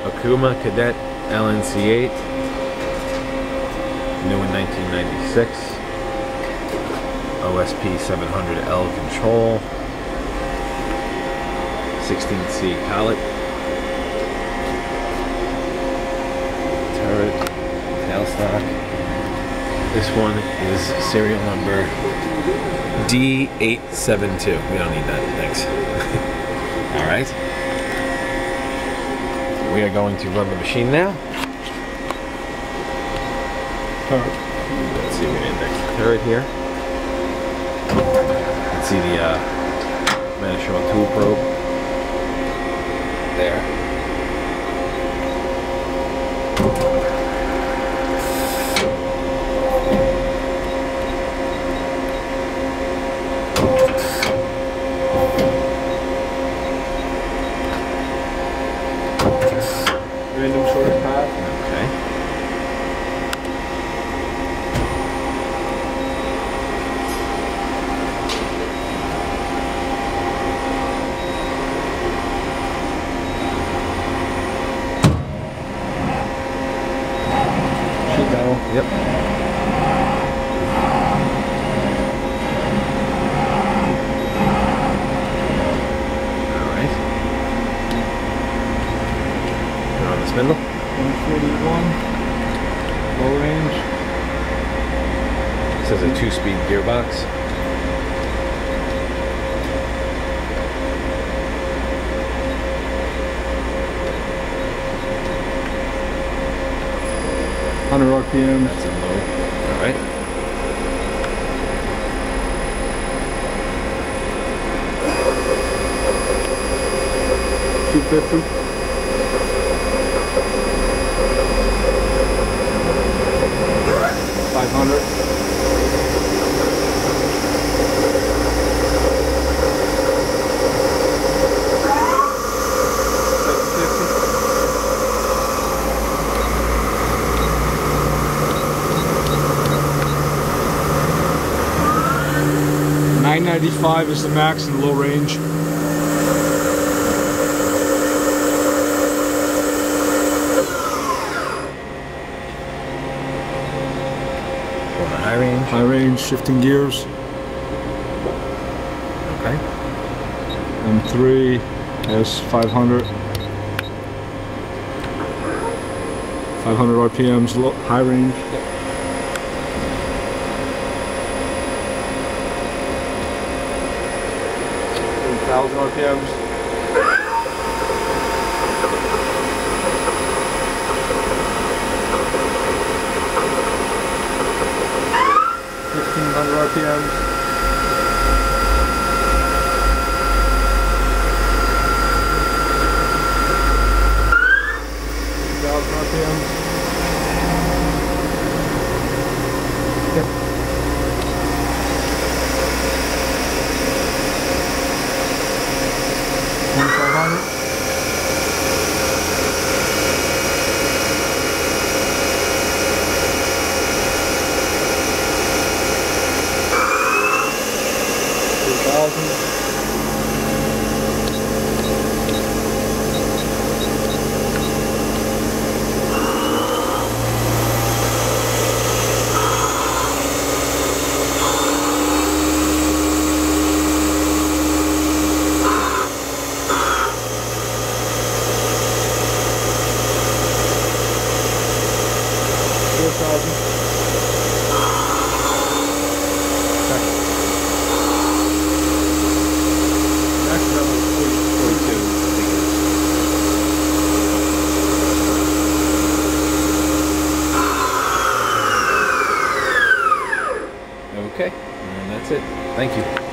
Okuma Cadet LNC-8, new in 1996, OSP 700L control, 16C collet, turret, tailstock. This one is serial number D872. We don't need that, thanks. Alright. We are going to run the machine now. Let's see if we can index the turret here. Let's see the Manishon tool probe. There. Random source path. Okay. Should go. Yep. Alright. Go on the spindle. 141. Low range. This is a 2-speed gearbox. RPM. That's a low. Alright. $250. 500. $995 is the max in low range. High range. High range, shifting gears. Okay. M3 has 500. 500 RPMs, low, high range. Yep. 1,000 RPMs. RPMs. 2,000 RPMs. Yep. 2,500. Okay, and that's it. Thank you.